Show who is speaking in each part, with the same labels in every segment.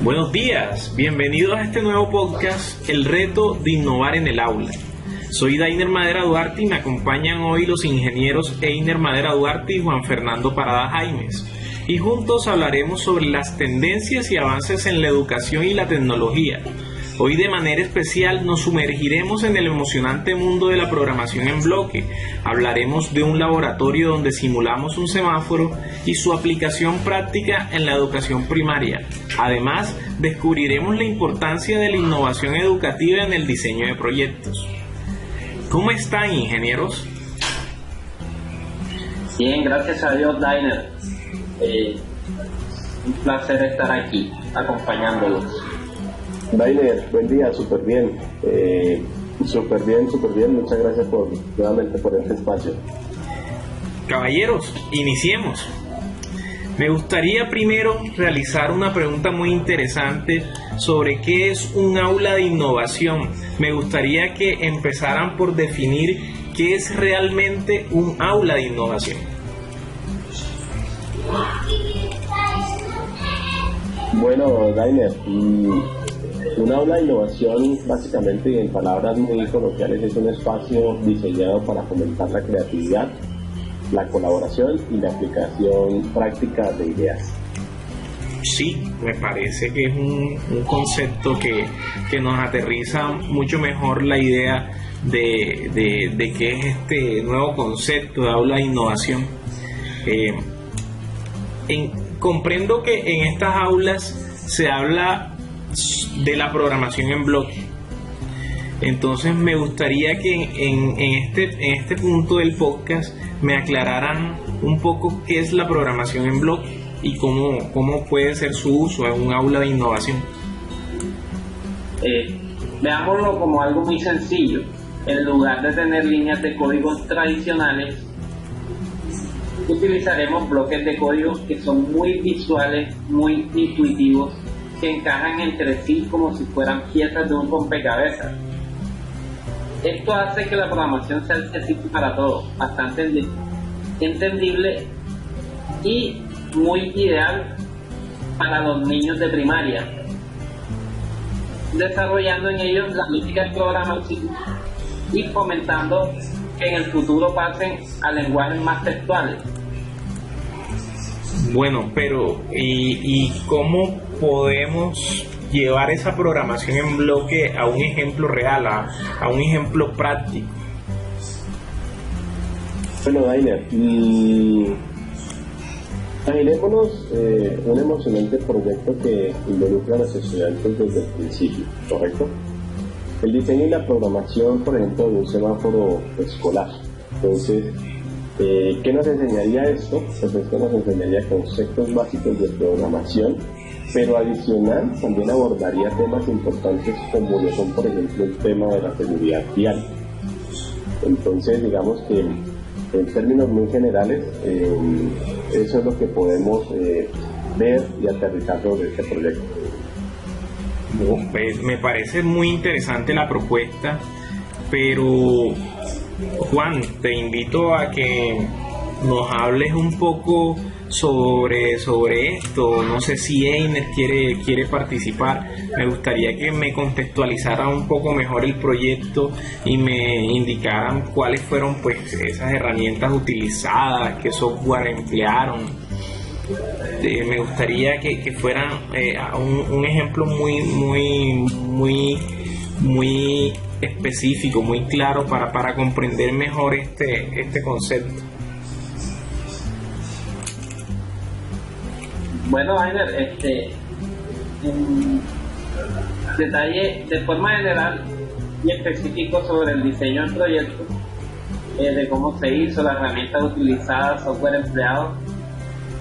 Speaker 1: Buenos días, bienvenidos a este nuevo podcast, El Reto de Innovar en el Aula. Soy Dainer Madera Duarte y me acompañan hoy los ingenieros Einer Madera Duarte y Juan Fernando Parada Jaimes. Y juntos hablaremos sobre las tendencias y avances en la educación y la tecnología. Hoy de manera especial nos sumergiremos en el emocionante mundo de la programación en bloque. Hablaremos de un laboratorio donde simulamos un semáforo y su aplicación práctica en la educación primaria. Además, descubriremos la importancia de la innovación educativa en el diseño de proyectos. ¿Cómo están, ingenieros?
Speaker 2: Bien, gracias a Dios, Dainer. Un placer estar aquí, acompañándolos.
Speaker 3: Dainer, buen día, súper bien. Súper bien. Muchas gracias nuevamente por este espacio.
Speaker 1: Caballeros, iniciemos. Me gustaría primero realizar una pregunta muy interesante sobre qué es un aula de innovación. Me gustaría que empezaran por definir qué es realmente un aula de innovación.
Speaker 3: Bueno, Dainer, un aula de innovación, básicamente y en palabras muy coloquiales, es un espacio diseñado para fomentar la creatividad, la colaboración y la aplicación práctica de ideas.
Speaker 1: Sí, me parece que es un concepto que nos aterriza mucho mejor la idea de qué es este nuevo concepto de aula de innovación. Comprendo que en estas aulas se habla de la programación en bloque. Entonces me gustaría que en este punto del podcast me aclararan un poco qué es la programación en bloque y cómo puede ser su uso en un aula de innovación.
Speaker 2: Veámoslo como algo muy sencillo. En lugar de tener líneas de códigos tradicionales, utilizaremos bloques de código que son muy visuales, muy intuitivos, que encajan entre sí como si fueran piezas de un rompecabezas. Esto hace que la programación sea accesible para todos, bastante entendible y muy ideal para los niños de primaria, desarrollando en ellos la lógica de programación y fomentando que en el futuro pasen a lenguajes más textuales.
Speaker 1: Bueno, pero ¿y cómo podemos llevar esa programación en bloque a un ejemplo real, a un ejemplo práctico?
Speaker 3: Bueno, Dainer, imaginémonos un emocionante proyecto que involucra a los estudiantes desde el principio, ¿correcto? El diseño y la programación, por ejemplo, de un semáforo escolar. Entonces, ¿qué nos enseñaría esto? Pues esto nos enseñaría conceptos básicos de programación, pero adicional también abordaría temas importantes como lo son, por ejemplo, el tema de la seguridad vial. Entonces, digamos que en términos muy generales, eso es lo que podemos ver y aterrizar sobre este proyecto.
Speaker 1: Pues me parece muy interesante la propuesta, pero Juan, te invito a que nos hables un poco sobre esto. No sé si Einer quiere participar. Me gustaría que me contextualizara un poco mejor el proyecto y me indicaran cuáles fueron pues esas herramientas utilizadas, qué software emplearon. Me gustaría que fueran un ejemplo muy específico, muy claro para comprender mejor este concepto.
Speaker 2: Bueno, Einer, en detalle, de forma general y específico sobre el diseño del proyecto, de cómo se hizo, las herramientas utilizadas, software empleado,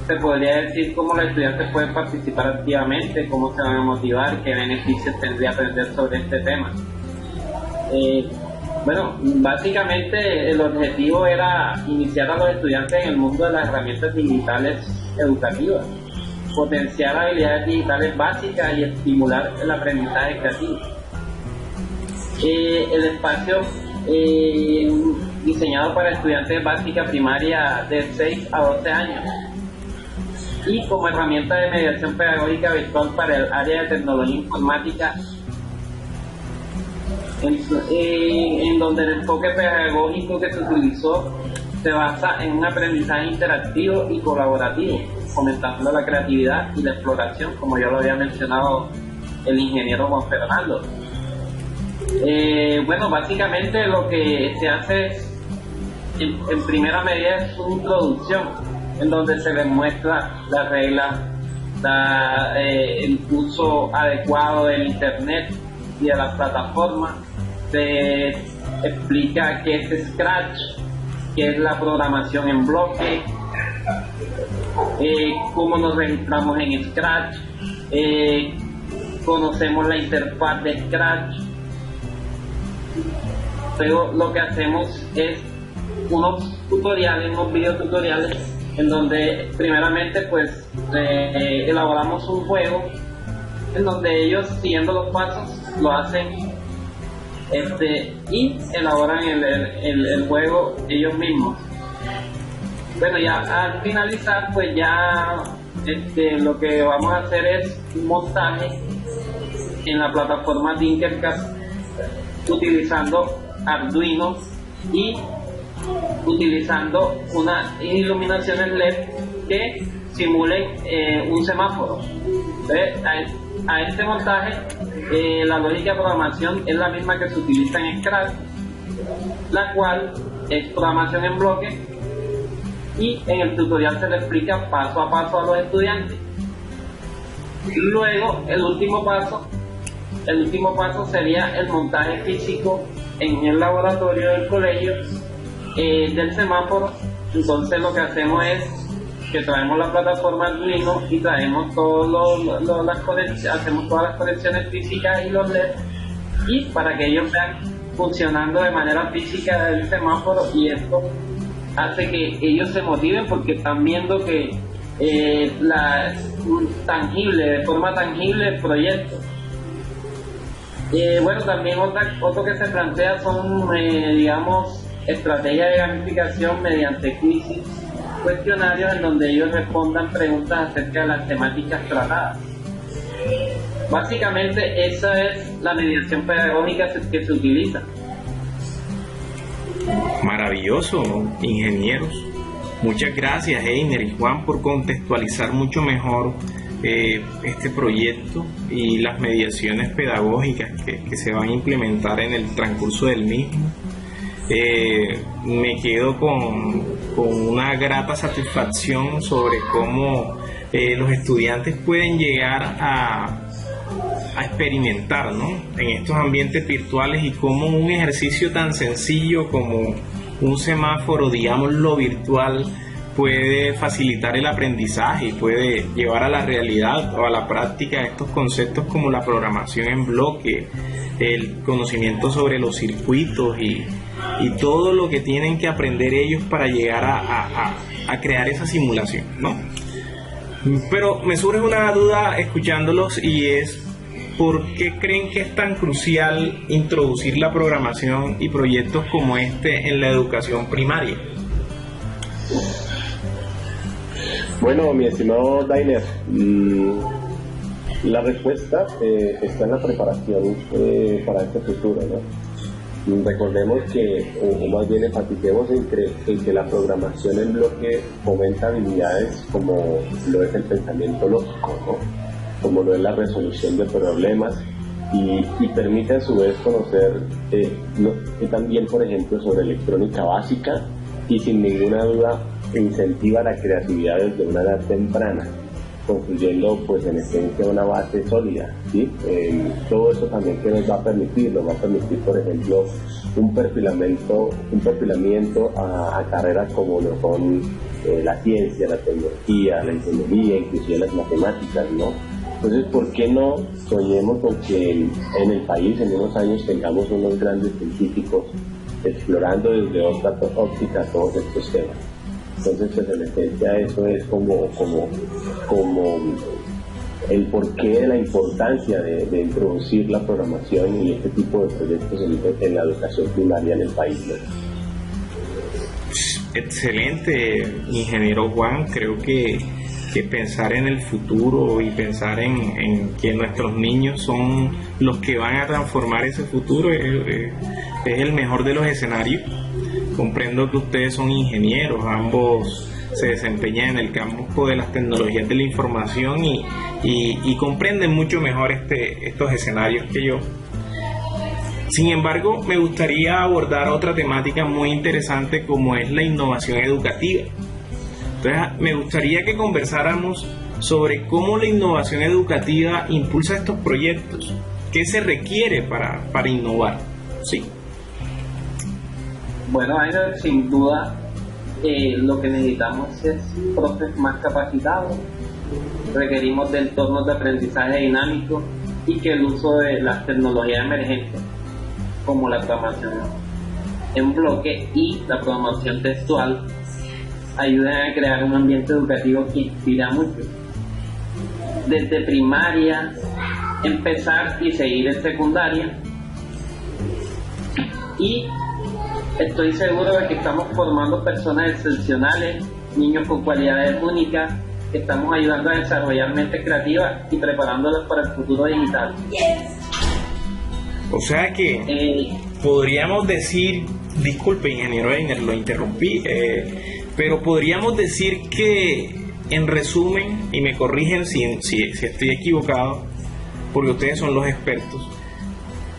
Speaker 2: se podría decir cómo los estudiantes pueden participar activamente, cómo se van a motivar, qué beneficios tendría aprender sobre este tema. Bueno, básicamente el objetivo era iniciar a los estudiantes en el mundo de las herramientas digitales educativas, potenciar habilidades digitales básicas y estimular el aprendizaje creativo. El espacio diseñado para estudiantes básica primaria de 6 a 12 años. y como herramienta de mediación pedagógica virtual para el área de tecnología informática, en donde el enfoque pedagógico que se utilizó se basa en un aprendizaje interactivo y colaborativo, fomentando la creatividad y la exploración, como ya lo había mencionado el ingeniero Juan Fernando. Bueno, básicamente lo que se hace es, en primera medida, es una introducción, en donde se demuestra las reglas, el uso adecuado del Internet y de las plataformas. Se explica qué es Scratch, qué es la programación en bloque, cómo nos registramos en Scratch, conocemos la interfaz de Scratch. Luego lo que hacemos es unos videotutoriales en donde primeramente pues elaboramos un juego en donde ellos, siguiendo los pasos, lo hacen y elaboran el juego ellos mismos. Bueno, ya al finalizar pues ya lo que vamos a hacer es un montaje en la plataforma Tinkercad utilizando Arduino y utilizando unas iluminaciones LED que simulen un semáforo. Entonces, a este montaje la lógica de programación es la misma que se utiliza en Scratch, la cual es programación en bloque, y en el tutorial se le explica paso a paso a los estudiantes. Luego el último paso sería el montaje físico en el laboratorio del colegio del semáforo. Entonces lo que hacemos es que traemos la plataforma Arduino y traemos hacemos todas las conexiones físicas y los LED, y para que ellos vean funcionando de manera física el semáforo, y esto hace que ellos se motiven porque están viendo que de forma tangible el proyecto. Bueno, también otro que se plantea son estrategias de gamificación mediante quizzes, cuestionarios en donde ellos respondan preguntas acerca de las temáticas tratadas. Básicamente esa es la mediación pedagógica que se utiliza.
Speaker 1: Maravilloso, ingenieros. Muchas gracias, Einer y Juan, por contextualizar mucho mejor este proyecto y las mediaciones pedagógicas que se van a implementar en el transcurso del mismo. Me quedo con una grata satisfacción sobre cómo los estudiantes pueden llegar a experimentar, ¿no?, en estos ambientes virtuales, y cómo un ejercicio tan sencillo como un semáforo, digámoslo, virtual, puede facilitar el aprendizaje y puede llevar a la realidad o a la práctica estos conceptos como la programación en bloque, el conocimiento sobre los circuitos y todo lo que tienen que aprender ellos para llegar a crear esa simulación, ¿no? Pero me surge una duda escuchándolos, y es: ¿por qué creen que es tan crucial introducir la programación y proyectos como este en la educación primaria?
Speaker 3: Bueno, mi estimado Dainer, la respuesta está en la preparación para este futuro, ¿no? Recordemos que, o más bien enfaticemos en que la programación en bloque fomenta habilidades como lo es el pensamiento lógico, ¿no?, como lo es la resolución de problemas, y permite a su vez conocer también, por ejemplo, sobre electrónica básica, y sin ninguna duda incentiva la creatividad desde una edad temprana, construyendo pues en esencia una base sólida, ¿sí? Todo eso también que nos va a permitir, por ejemplo, un perfilamiento a carreras como lo son la ciencia, la tecnología, la ingeniería, inclusive las matemáticas, ¿no? Entonces, ¿por qué no soñemos con que en el país en unos años tengamos unos grandes científicos explorando desde otra óptica todos estos temas? Entonces, pues en esencia eso es como el porqué de la importancia de introducir la programación y este tipo de proyectos en la educación primaria en el país, ¿no?
Speaker 1: Excelente, ingeniero Juan. Creo que pensar en el futuro y pensar en que nuestros niños son los que van a transformar ese futuro es el mejor de los escenarios. Comprendo que ustedes son ingenieros, ambos se desempeñan en el campo de las tecnologías de la información y comprenden mucho mejor estos escenarios que yo. Sin embargo, me gustaría abordar otra temática muy interesante como es la innovación educativa. Entonces, me gustaría que conversáramos sobre cómo la innovación educativa impulsa estos proyectos. ¿Qué se requiere para innovar? Sí.
Speaker 2: Bueno, sin duda, lo que necesitamos es profes más capacitados. Requerimos de entornos de aprendizaje dinámico y que el uso de las tecnologías emergentes, como la programación en bloque y la programación textual, ayuden a crear un ambiente educativo que inspira mucho. Desde primaria, empezar y seguir en secundaria. Y estoy seguro de que estamos formando personas excepcionales, niños con cualidades únicas, que estamos ayudando a desarrollar mentes creativas y preparándolos para el futuro digital.
Speaker 1: O sea que podríamos decir, disculpe ingeniero Einer, lo interrumpí, pero podríamos decir que, en resumen, y me corrigen si estoy equivocado, porque ustedes son los expertos,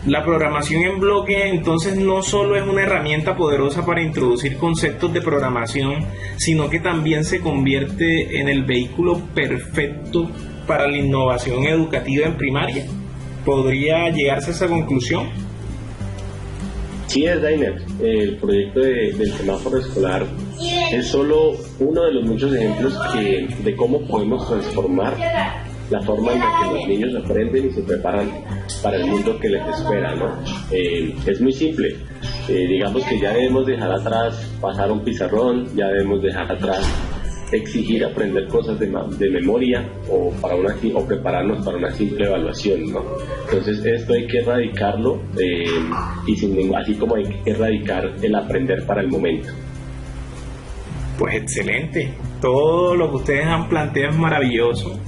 Speaker 1: la programación en bloque entonces no solo es una herramienta poderosa para introducir conceptos de programación, sino que también se convierte en el vehículo perfecto para la innovación educativa en primaria. ¿Podría llegarse a esa conclusión?
Speaker 3: Sí, es Dainer. El proyecto del semáforo escolar es solo uno de los muchos ejemplos de cómo podemos transformar la forma en la que los niños aprenden y se preparan para el mundo que les espera, ¿no? Es muy simple. Digamos que ya debemos dejar atrás pasar un pizarrón, ya debemos dejar atrás exigir aprender cosas de memoria o prepararnos para una simple evaluación, ¿no? Entonces esto hay que erradicarlo así como hay que erradicar el aprender para el momento.
Speaker 1: Pues excelente, todo lo que ustedes han planteado es maravilloso.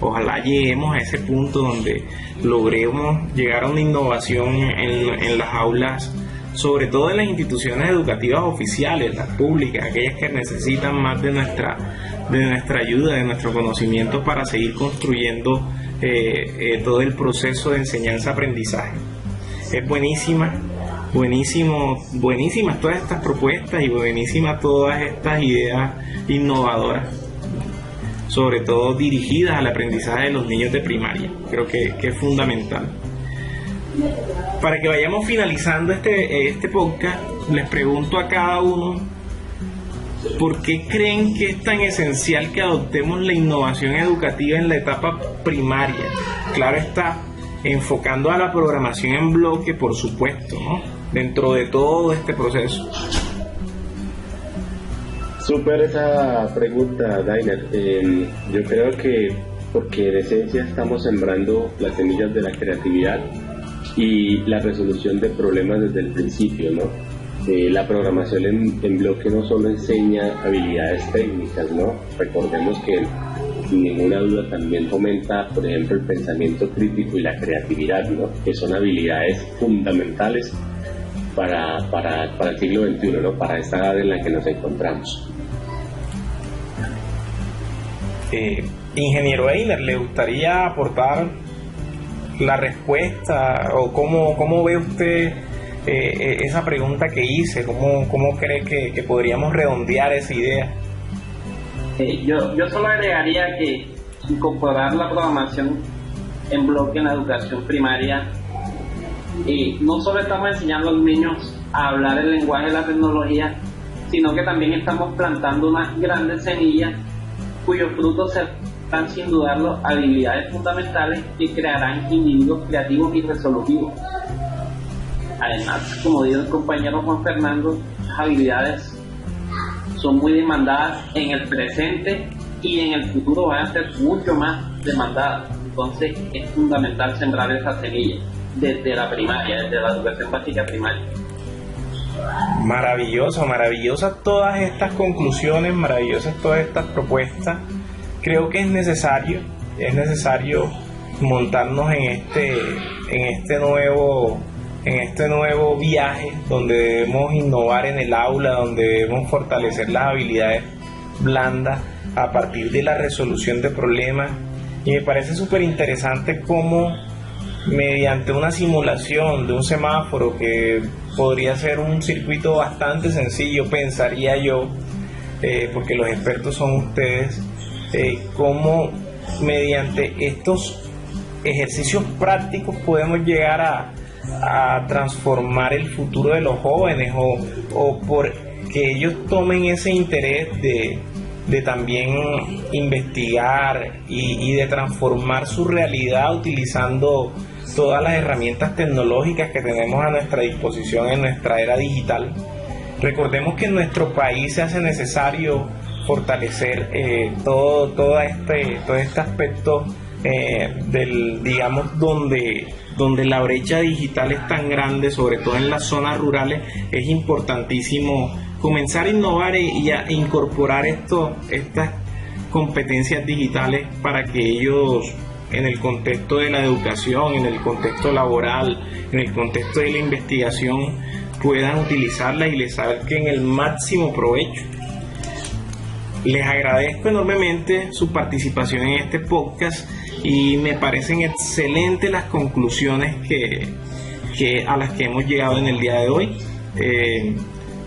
Speaker 1: Ojalá lleguemos a ese punto donde logremos llegar a una innovación en las aulas, sobre todo en las instituciones educativas oficiales, las públicas, aquellas que necesitan más de nuestra ayuda, de nuestro conocimiento para seguir construyendo todo el proceso de enseñanza-aprendizaje. Es buenísimas todas estas propuestas y buenísimas todas estas ideas innovadoras, sobre todo dirigidas al aprendizaje de los niños de primaria. Creo que es fundamental. Para que vayamos finalizando este podcast, les pregunto a cada uno, ¿por qué creen que es tan esencial que adoptemos la innovación educativa en la etapa primaria? Claro está, enfocando a la programación en bloque, por supuesto, ¿no? Dentro de todo este proceso.
Speaker 3: Súper esa pregunta, Dainer. Yo creo que porque en esencia estamos sembrando las semillas de la creatividad y la resolución de problemas desde el principio, ¿no? La programación en bloque no solo enseña habilidades técnicas, ¿no? Recordemos que sin ninguna duda también fomenta, por ejemplo, el pensamiento crítico y la creatividad, ¿no? Que son habilidades fundamentales para el siglo XXI, ¿no? Para esta edad en la que nos encontramos.
Speaker 1: Ingeniero Einer, ¿le gustaría aportar la respuesta o cómo ve usted esa pregunta que hice? ¿Cómo cree que podríamos redondear esa idea?
Speaker 2: Yo solo agregaría que incorporar la programación en bloque en la educación primaria, no solo estamos enseñando a los niños a hablar el lenguaje de la tecnología, sino que también estamos plantando unas grandes semillas cuyos frutos serán sin dudarlo habilidades fundamentales que crearán individuos creativos y resolutivos. Además, como dijo el compañero Juan Fernando, las habilidades son muy demandadas en el presente y en el futuro van a ser mucho más demandadas. Entonces es fundamental sembrar esa semilla desde la primaria, desde la educación básica primaria.
Speaker 1: Maravillosas todas estas conclusiones, maravillosas todas estas propuestas. creo que es necesario montarnos en este nuevo viaje donde debemos innovar en el aula, donde debemos fortalecer las habilidades blandas a partir de la resolución de problemas. Y me parece súper interesante cómo mediante una simulación de un semáforo, que podría ser un circuito bastante sencillo, pensaría yo, porque los expertos son ustedes, cómo mediante estos ejercicios prácticos podemos llegar a transformar el futuro de los jóvenes, o por que ellos tomen ese interés de también investigar y de transformar su realidad utilizando todas las herramientas tecnológicas que tenemos a nuestra disposición en nuestra era digital. Recordemos que en nuestro país se hace necesario fortalecer todo este aspecto digamos, donde la brecha digital es tan grande, sobre todo en las zonas rurales. Es importantísimo comenzar a innovar y a incorporar estas competencias digitales para que ellos, en el contexto de la educación, en el contexto laboral, en el contexto de la investigación, puedan utilizarlas y les saquen el máximo provecho. Les agradezco enormemente su participación en este podcast y me parecen excelentes las conclusiones a las que hemos llegado en el día de hoy.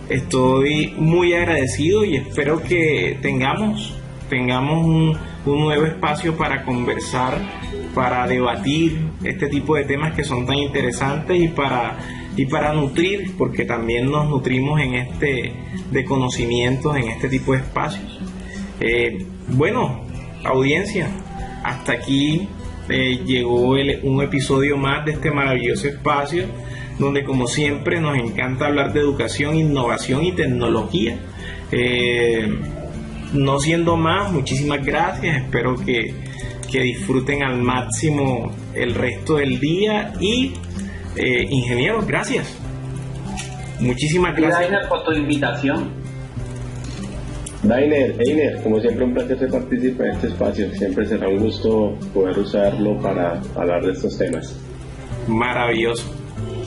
Speaker 1: Estoy muy agradecido y espero que tengamos un nuevo espacio para conversar, para debatir este tipo de temas que son tan interesantes y para nutrir, porque también nos nutrimos de conocimientos en este tipo de espacios. Bueno, audiencia, hasta aquí llegó un episodio más de este maravilloso espacio, donde como siempre nos encanta hablar de educación, innovación y tecnología. No siendo más, muchísimas gracias, espero que disfruten al máximo el resto del día y ingenieros, gracias. Muchísimas gracias.
Speaker 2: Dainer, por tu invitación.
Speaker 3: Dainer, Einer, como siempre un placer participar en este espacio, siempre será un gusto poder usarlo para hablar de estos temas.
Speaker 1: Maravilloso.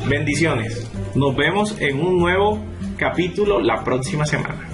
Speaker 1: Bendiciones. Nos vemos en un nuevo capítulo la próxima semana.